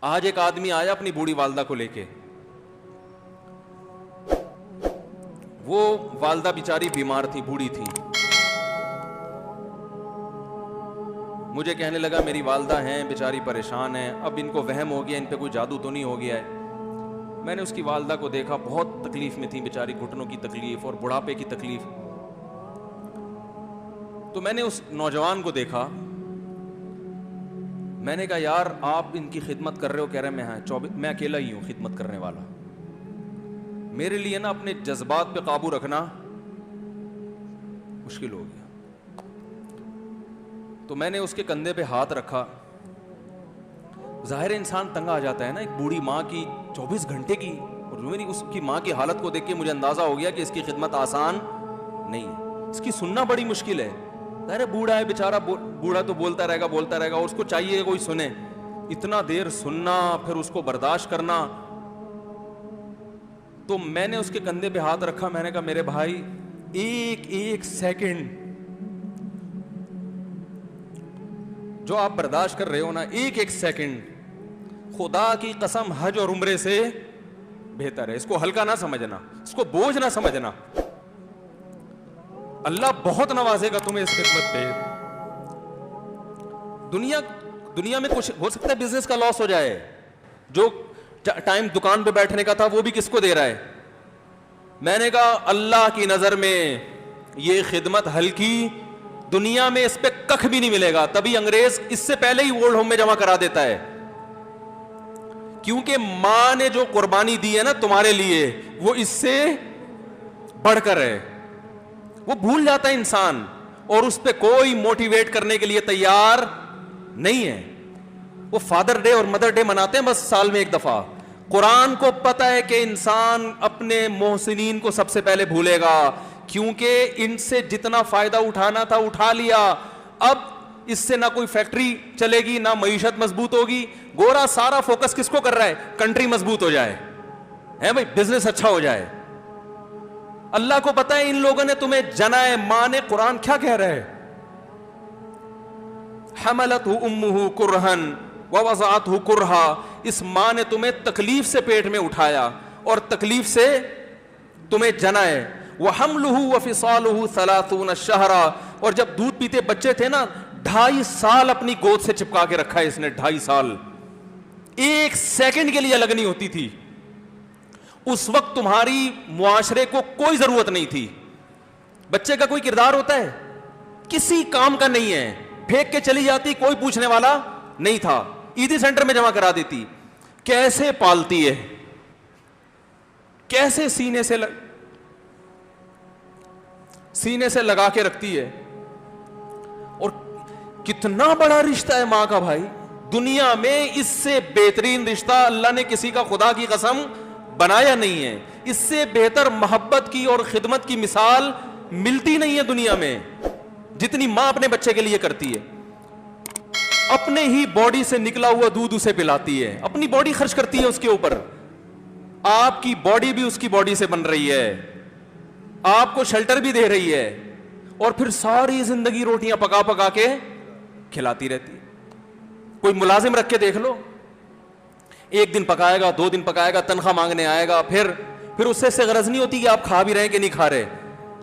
آج ایک آدمی آیا اپنی بوڑھی والدہ کو لے کے, وہ والدہ بیچاری بیمار تھی, بوڑھی تھی. مجھے کہنے لگا میری والدہ ہیں بیچاری پریشان ہیں, اب ان کو وہم ہو گیا, ان پہ کوئی جادو تو نہیں ہو گیا ہے. میں نے اس کی والدہ کو دیکھا, بہت تکلیف میں تھی بیچاری, گھٹنوں کی تکلیف اور بڑھاپے کی تکلیف. تو میں نے اس نوجوان کو دیکھا, میں نے کہا یار آپ ان کی خدمت کر رہے ہو؟ کہہ رہے میں اکیلا ہی ہوں خدمت کرنے والا. میرے لیے نا اپنے جذبات پہ قابو رکھنا مشکل ہو گیا. تو میں نے اس کے کندھے پہ ہاتھ رکھا. ظاہر انسان تنگ آ جاتا ہے نا, ایک بوڑھی ماں کی 24 گھنٹے کی, اور میری اس کی ماں کی حالت کو دیکھ کے مجھے اندازہ ہو گیا کہ اس کی خدمت آسان نہیں ہے, اس کی سننا بڑی مشکل ہے. ظاہر بوڑھا ہے بیچارہ, بوڑھا تو بولتا رہے گا, اور اس کو چاہیے کوئی سنے. اتنا دیر سننا, پھر اس کو برداشت کرنا. تو میں نے اس کے کندھے پہ ہاتھ رکھا, میں نے کہا میرے بھائی ایک سیکنڈ جو آپ برداشت کر رہے ہو نا, ایک سیکنڈ خدا کی قسم حج اور عمرے سے بہتر ہے. اس کو ہلکا نہ سمجھنا, اس کو بوجھ نہ سمجھنا. اللہ بہت نوازے گا تمہیں اس خدمت پہ. دنیا میں کچھ ہو سکتا ہے بزنس کا لاس ہو جائے, جو ٹائم دکان پہ بیٹھنے کا تھا وہ بھی کس کو دے رہا ہے. میں نے کہا اللہ کی نظر میں یہ خدمت ہلکی, دنیا میں اس پہ کخ بھی نہیں ملے گا. تبھی انگریز اس سے پہلے ہی اولڈ ہوم میں جمع کرا دیتا ہے, کیونکہ ماں نے جو قربانی دی ہے نا تمہارے لیے وہ اس سے بڑھ کر ہے. وہ بھول جاتا ہے انسان, اور اس پہ کوئی موٹیویٹ کرنے کے لیے تیار نہیں ہے. وہ فادر ڈے اور مدر ڈے مناتے ہیں بس سال میں ایک دفعہ. قرآن کو پتا ہے کہ انسان اپنے محسنین کو سب سے پہلے بھولے گا, کیونکہ ان سے جتنا فائدہ اٹھانا تھا اٹھا لیا. اب اس سے نہ کوئی فیکٹری چلے گی, نہ معیشت مضبوط ہوگی. گورا سارا فوکس کس کو کر رہا ہے؟ کنٹری مضبوط ہو جائے, ہے بھائی, بزنس اچھا ہو جائے. اللہ کو پتا ہے ان لوگوں نے تمہیں جنا ہے. ماں نے, قرآن کیا کہہ رہا ہے؟ حملتہ امہ کرہن ووضعتہ کرہا. اس ماں نے تمہیں تکلیف سے پیٹ میں اٹھایا اور تکلیف سے تمہیں جنا ہے. وحملہ وفصالہ 30 شہرا. اور جب دودھ پیتے بچے تھے نا, 2.5 سال اپنی گود سے چپکا کے رکھا ہے اس نے, 2.5 سال. ایک سیکنڈ کے لیے الگ نہیں ہوتی تھی. اس وقت تمہاری معاشرے کو کوئی ضرورت نہیں تھی. بچے کا کوئی کردار ہوتا ہے؟ کسی کام کا نہیں ہے. پھینک کے چلی جاتی, کوئی پوچھنے والا نہیں تھا. عیدی سینٹر میں جمع کرا دیتی. کیسے پالتی ہے, کیسے سینے سے لگا کے رکھتی ہے. اور کتنا بڑا رشتہ ہے ماں کا بھائی. دنیا میں اس سے بہترین رشتہ اللہ نے کسی کا خدا کی قسم بنایا نہیں ہے. اس سے بہتر محبت کی اور خدمت کی مثال ملتی نہیں ہے دنیا میں, جتنی ماں اپنے بچے کے لیے کرتی ہے. اپنے ہی باڈی سے نکلا ہوا دودھ اسے پلاتی ہے, اپنی باڈی خرچ کرتی ہے اس کے اوپر. آپ کی باڈی بھی اس کی باڈی سے بن رہی ہے, آپ کو شیلٹر بھی دے رہی ہے, اور پھر ساری زندگی روٹیاں پکا پکا کے کھلاتی رہتی ہے. کوئی ملازم رکھ کے دیکھ لو, 1 دن پکائے گا, 2 دن پکائے گا, تنخواہ مانگنے آئے گا, پھر اس سے غرض نہیں ہوتی کہ آپ کھا بھی رہے ہیں کہ نہیں کھا رہے.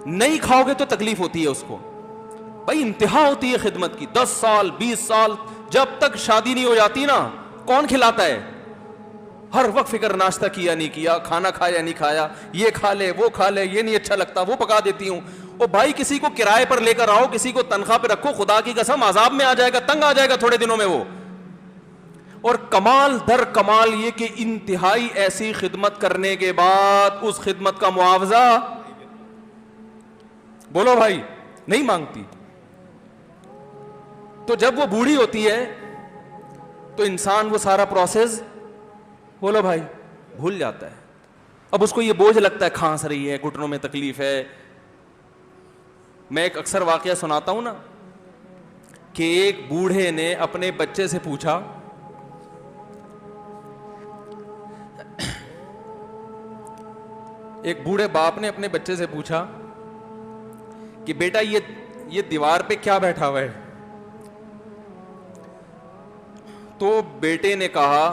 نہیں کھاؤ گے تو تکلیف ہوتی ہے اس کو. بھائی انتہا ہوتی ہے خدمت کی. 10 سال 20 سال جب تک شادی نہیں ہو جاتی نا, کون کھلاتا ہے؟ ہر وقت فکر, ناشتہ کیا نہیں کیا, کھانا کھایا نہیں کھایا, یہ کھا لے وہ کھا لے, یہ نہیں اچھا لگتا وہ پکا دیتی ہوں. او بھائی کسی کو کرائے پر لے کر آؤ, کسی کو تنخواہ پہ رکھو, خدا کی قسم عذاب میں آ جائے گا, تنگ آ جائے گا تھوڑے دنوں میں وہ. اور کمال در کمال یہ کہ انتہائی ایسی خدمت کرنے کے بعد اس خدمت کا معاوضہ, بولو بھائی, نہیں مانگتی. تو جب وہ بوڑھی ہوتی ہے تو انسان وہ سارا پروسیس, بولو بھائی, بھول جاتا ہے. اب اس کو یہ بوجھ لگتا ہے, کھانس رہی ہے, گھٹنوں میں تکلیف ہے. میں ایک اکثر واقعہ سناتا ہوں نا, کہ ایک بوڑھے نے اپنے بچے سے پوچھا, ایک بوڑھے باپ نے اپنے بچے سے پوچھا کہ بیٹا یہ دیوار پہ کیا بیٹھا ہوا ہے؟ تو بیٹے نے کہا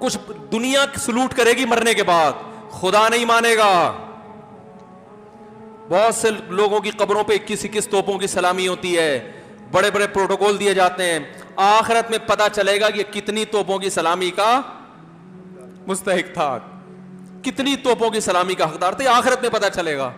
کچھ دنیا سلوٹ کرے گی مرنے کے بعد, خدا نہیں مانے گا. بہت سے لوگوں کی قبروں پہ 21 توپوں کی سلامی ہوتی ہے, بڑے بڑے پروٹوکول دیے جاتے ہیں. آخرت میں پتہ چلے گا کہ کتنی توپوں کی سلامی کا مستحق تھا, کتنی توپوں کی سلامی کا حقدار تھے, آخرت میں پتہ چلے گا.